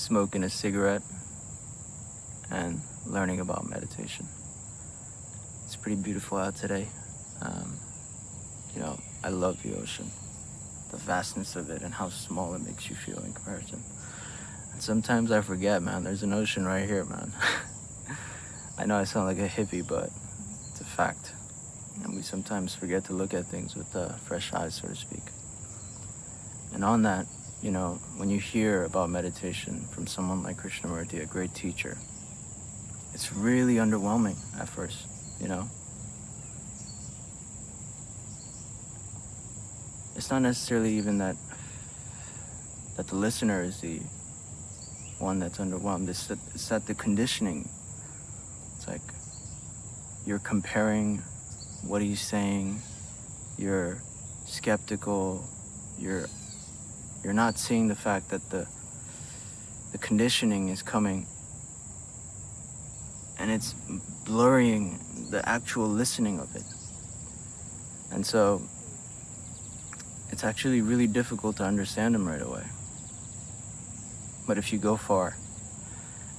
smoking a cigarette and learning about meditation. It's pretty beautiful out today. I love the ocean, the vastness of it and how small it makes you feel in comparison. And sometimes I forget, man, there's an ocean right here, man. I know I sound like a hippie, but it's a fact. And we sometimes forget to look at things with fresh eyes, so to speak. And on that, when you hear about meditation from someone like Krishnamurti, a great teacher, it's really underwhelming at first, It's not necessarily even that the listener is the one that's underwhelmed. It's that the conditioning. It's like you're comparing what he's saying, you're skeptical, you're not seeing the fact that the conditioning is coming and it's blurring the actual listening of it. And so it's actually really difficult to understand him right away. But if you go far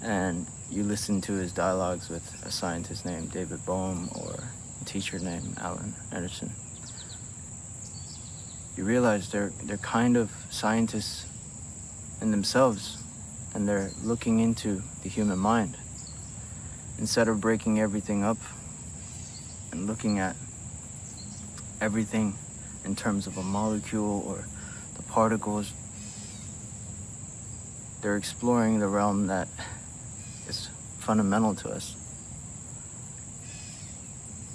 and you listen to his dialogues with a scientist named David Bohm or a teacher named Alan Anderson, you realize they're kind of scientists in themselves, and they're looking into the human mind. Instead of breaking everything up and looking at everything in terms of a molecule or the particles, they're exploring the realm that is fundamental to us.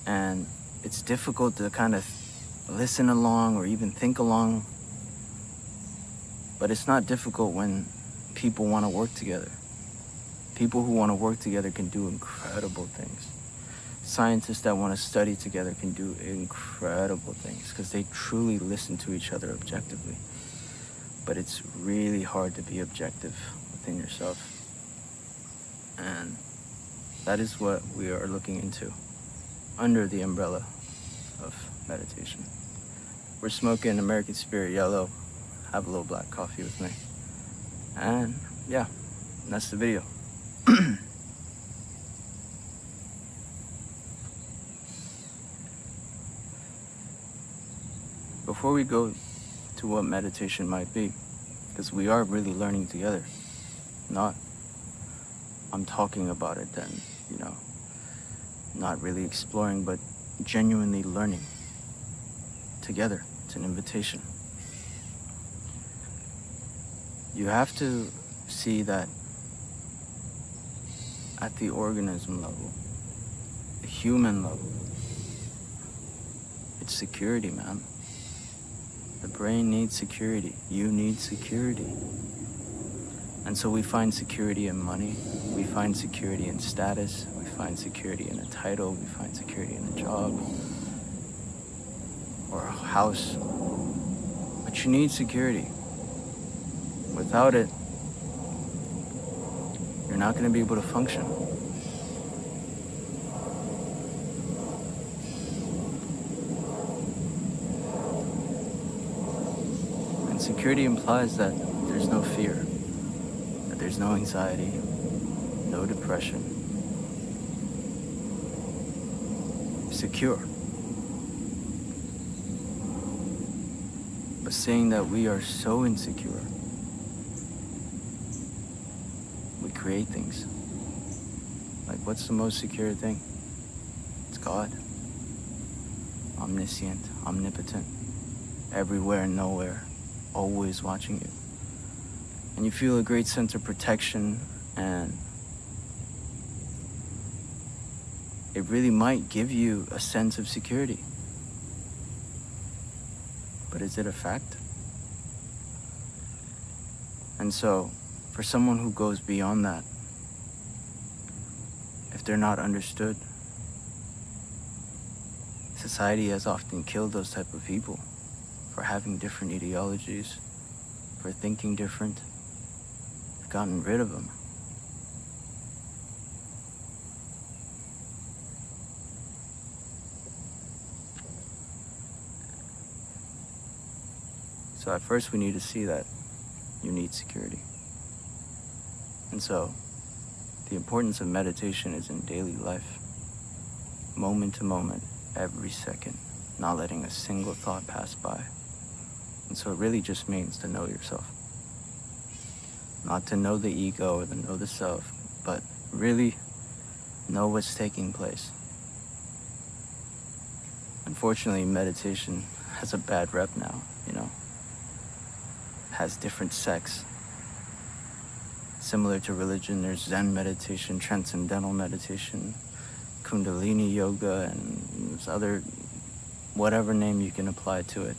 And it's difficult to kind of listen along or even think along, but it's not difficult when people want to work together. People who want to work together can do incredible things. Scientists that want to study together can do incredible things because they truly listen to each other objectively. But it's really hard to be objective within yourself. And that is what we are looking into under the umbrella of meditation. We're smoking American Spirit Yellow. Have a little black coffee with me. And yeah, that's the video. Before we go to what meditation might be, because we are really learning together, I'm talking about it then, not really exploring, but genuinely learning together. It's an invitation. You have to see that at the organism level, the human level, it's security, man. The brain needs security. You need security. And so we find security in money. We find security in status. We find security in a title. We find security in a job or a house. But you need security. Without it, you're not going to be able to function. And security implies that there's no fear, that there's no anxiety, no depression. Secure. But seeing that we are so insecure, we create things. Like, what's the most secure thing? It's God. Omniscient, omnipotent, everywhere and nowhere, always watching you. And you feel a great sense of protection, and it really might give you a sense of security. But is it a fact? And so, for someone who goes beyond that, if they're not understood, society has often killed those type of people for having different ideologies, for thinking different. They've gotten rid of them. So at first we need to see that you need security. And so the importance of meditation is in daily life, moment to moment, every second, not letting a single thought pass by. And so it really just means to know yourself. Not to know the ego or to know the self, but really know what's taking place. Unfortunately, meditation has a bad rep now, has different sects. Similar to religion, there's Zen meditation, transcendental meditation, Kundalini yoga, and there's other, whatever name you can apply to it.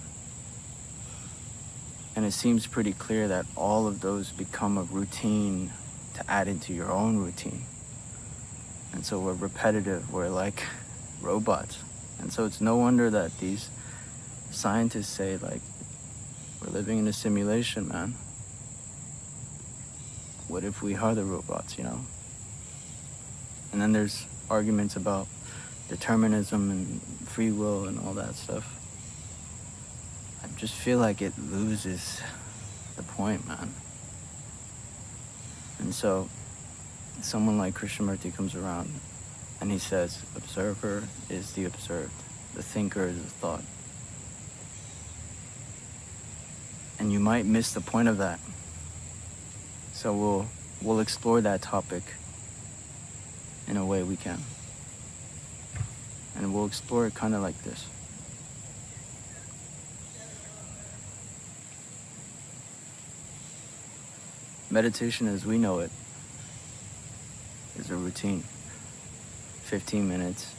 And it seems pretty clear that all of those become a routine to add into your own routine. And so we're repetitive, we're like robots. And so it's no wonder that these scientists say, like, we're living in a simulation, man. What if we are the robots, And then there's arguments about determinism and free will and all that stuff. I just feel like it loses the point, man. And so someone like Krishnamurti comes around and he says, observer is the observed, the thinker is the thought. And you might miss the point of that. So we'll explore that topic in a way we can. And we'll explore it kind of like this. Meditation as we know it is a routine. 15 minutes,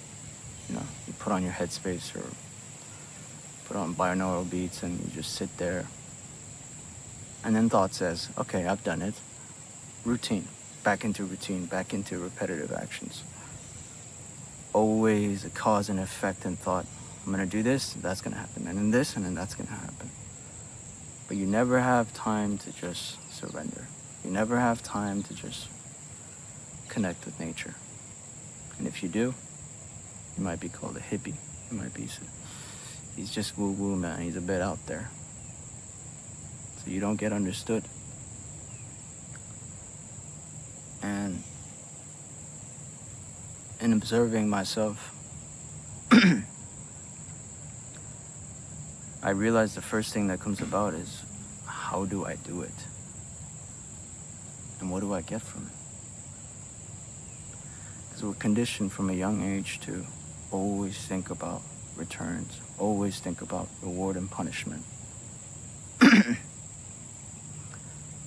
you put on your headspace or put on binaural beats and you just sit there. And then thought says, okay, I've done it. Routine, back into repetitive actions. Always a cause and effect in thought. I'm gonna do this, that's gonna happen. And then this, and then that's gonna happen. But you never have time to just surrender. You never have time to just connect with nature. And if you do, you might be called a hippie. You might be, he's just woo-woo, man. He's a bit out there. So you don't get understood. And in observing myself, I realized the first thing that comes about is, how do I do it? And what do I get from it? Because we're conditioned from a young age to always think about returns, always think about reward and punishment.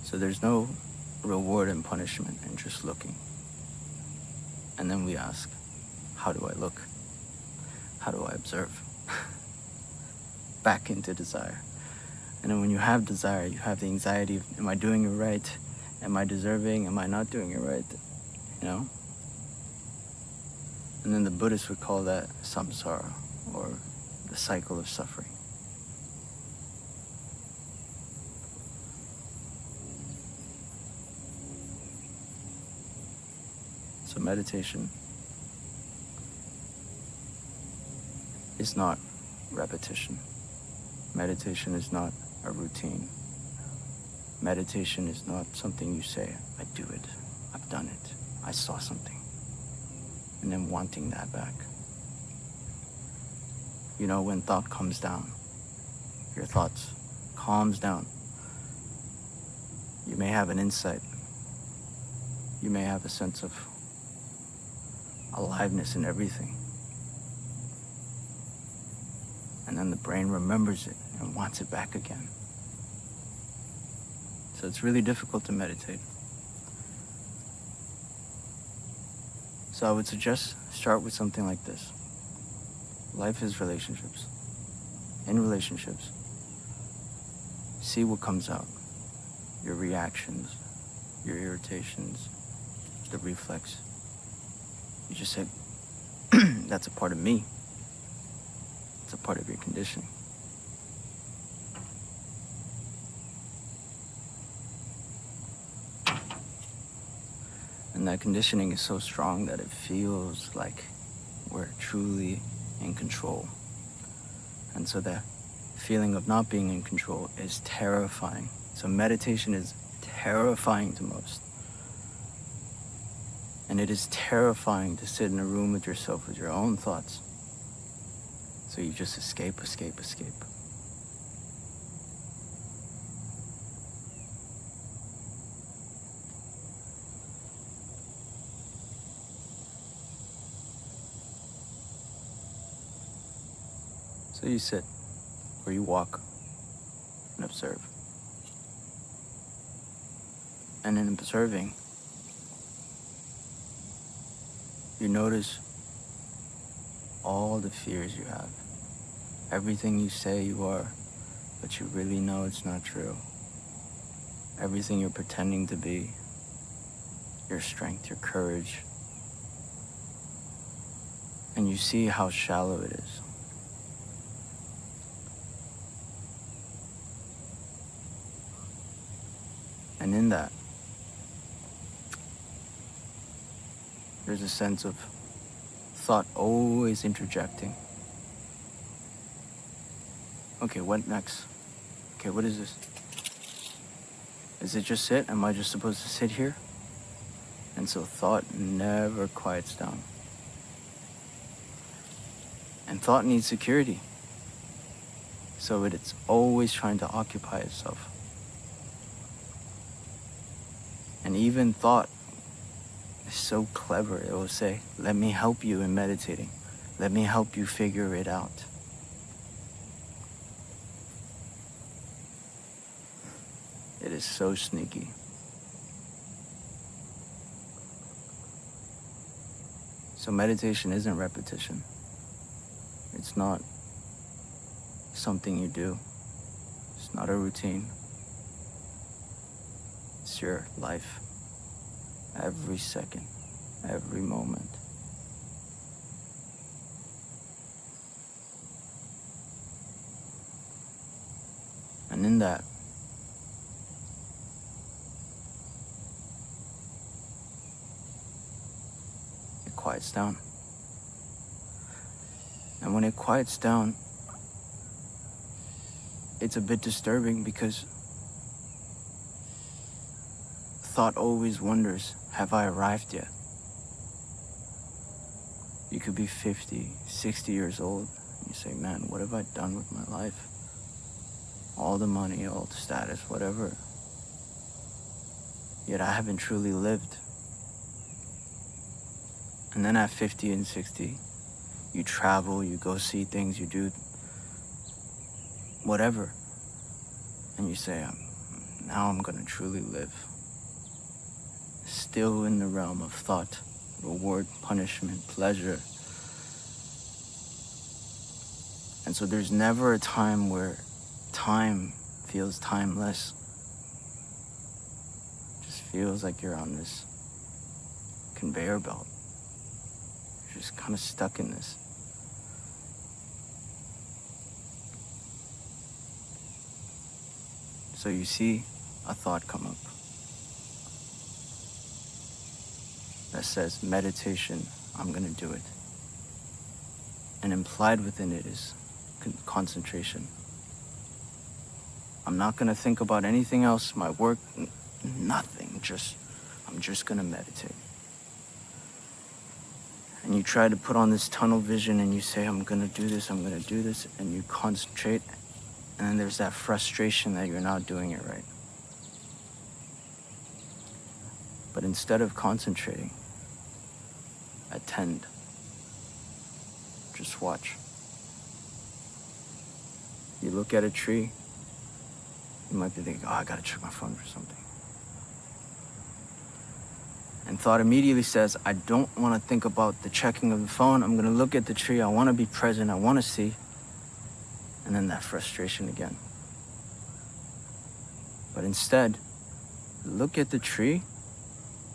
So there's no reward and punishment in just looking. And then we ask, how do I look? How do I observe? Back into desire. And then when you have desire, you have the anxiety of, am I doing it right? Am I deserving? Am I not doing it right? And then the Buddhists would call that samsara, or the cycle of suffering. So meditation is not repetition. Meditation is not a routine. Meditation is not something you say, I do it, I've done it, I saw something, and then wanting that back. When thought comes down, your thoughts calms down, you may have an insight, you may have a sense of aliveness in everything. And then the brain remembers it and wants it back again. So it's really difficult to meditate. So I would suggest start with something like this. Life is relationships. In relationships, see what comes out. Your reactions, your irritations, the reflex. You just say, that's a part of me. It's a part of your conditioning. And that conditioning is so strong that it feels like we're truly in control. And so that feeling of not being in control is terrifying. So meditation is terrifying to most. And it is terrifying to sit in a room with yourself with your own thoughts. So you just escape. So you sit, or you walk, and observe. And in observing, you notice all the fears you have. Everything you say you are, but you really know it's not true. Everything you're pretending to be, your strength, your courage. And you see how shallow it is. And in that, there's a sense of thought always interjecting. Okay, what next? Okay, what is this? Is it just sit? Am I just supposed to sit here? And so thought never quiets down. And thought needs security. So it's always trying to occupy itself. And even thought is so clever. It will say, let me help you in meditating. Let me help you figure it out. It is so sneaky. So meditation isn't repetition. It's not something you do. It's not a routine. It's your life. Every second, every moment. And in that, it quiets down. And when it quiets down, it's a bit disturbing because thought always wonders, have I arrived yet? You could be 50, 60 years old, and you say, man, what have I done with my life? All the money, all the status, whatever. Yet I haven't truly lived. And then at 50 and 60, you travel, you go see things, you do whatever. And you say, now I'm gonna truly live. Still in the realm of thought, reward, punishment, pleasure. And so there's never a time where time feels timeless. It just feels like you're on this conveyor belt. You're just kind of stuck in this. So you see a thought come up that says, meditation, I'm gonna do it. And implied within it is concentration. I'm not gonna think about anything else, my work, nothing, I'm just gonna meditate. And you try to put on this tunnel vision and you say, I'm gonna do this, and you concentrate, and then there's that frustration that you're not doing it right. But instead of concentrating, attend. Just watch. You look at a tree, you might be thinking, I gotta check my phone for something. And thought immediately says, I don't wanna think about the checking of the phone. I'm gonna look at the tree, I wanna be present, I wanna see. And then that frustration again. But instead, look at the tree,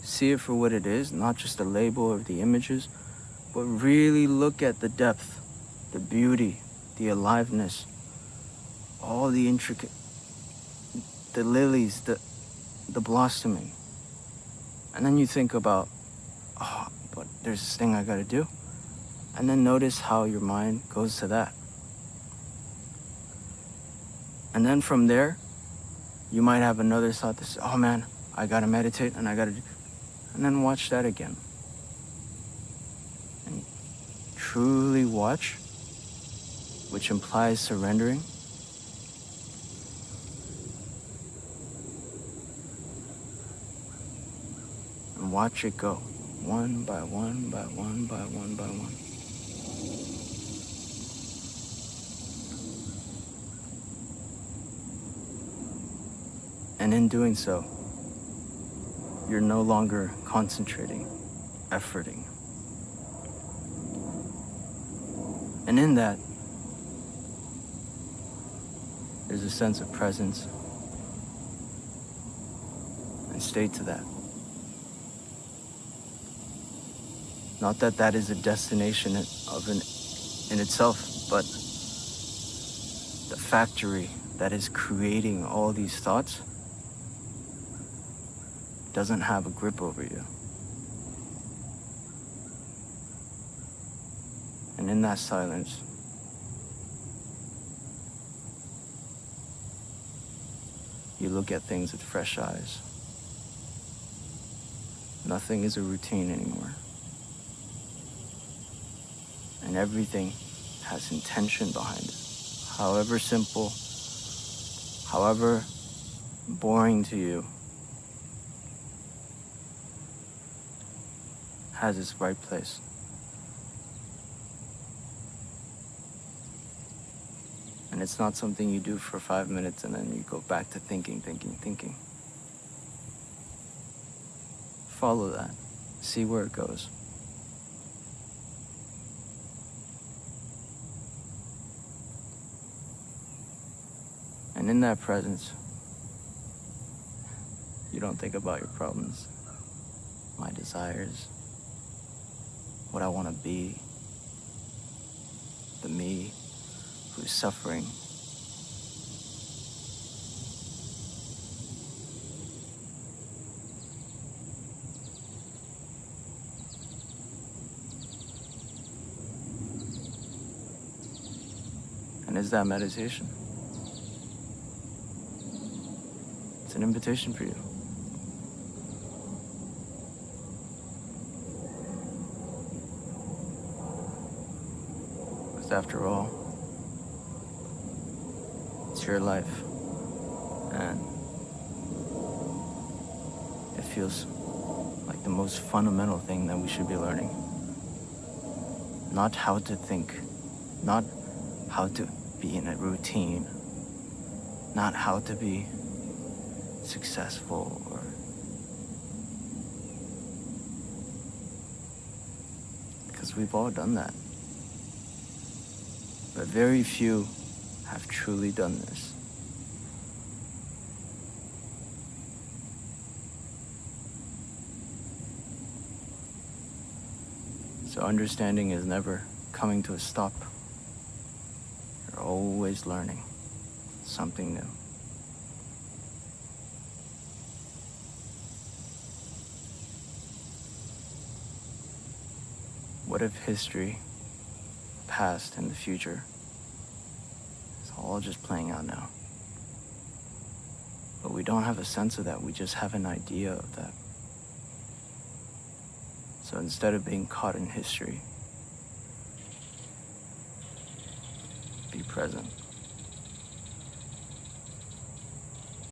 see it for what it is, not just the label or the images, but really look at the depth, the beauty, the aliveness, all the intricate, the lilies, the blossoming. And then you think about, but there's this thing I gotta do. And then notice how your mind goes to that. And then from there, you might have another thought that says, oh man, I gotta meditate and I gotta do. And then watch that again. truly watch, which implies surrendering, and watch it go, one by one by one by one by one. And in doing so, you're no longer concentrating, efforting. And in that, there's a sense of presence. And stay to that. Not that that is a destination in itself, but the factory that is creating all these thoughts doesn't have a grip over you. And in that silence, you look at things with fresh eyes. Nothing is a routine anymore. And everything has intention behind it. However simple, however boring to you, has its right place. And it's not something you do for 5 minutes and then you go back to thinking. Follow that. See where it goes. And in that presence, you don't think about your problems, my desires, what I want to be, the me who's suffering. And is that meditation? It's an invitation for you. Because after all, it's your life. And it feels like the most fundamental thing that we should be learning. Not how to think, not how to be in a routine, not how to be successful or because we've all done that. But very few have truly done this. So understanding is never coming to a stop. You're always learning something new. What if history, past, and the future is all just playing out now? But we don't have a sense of that, we just have an idea of that. So instead of being caught in history, be present.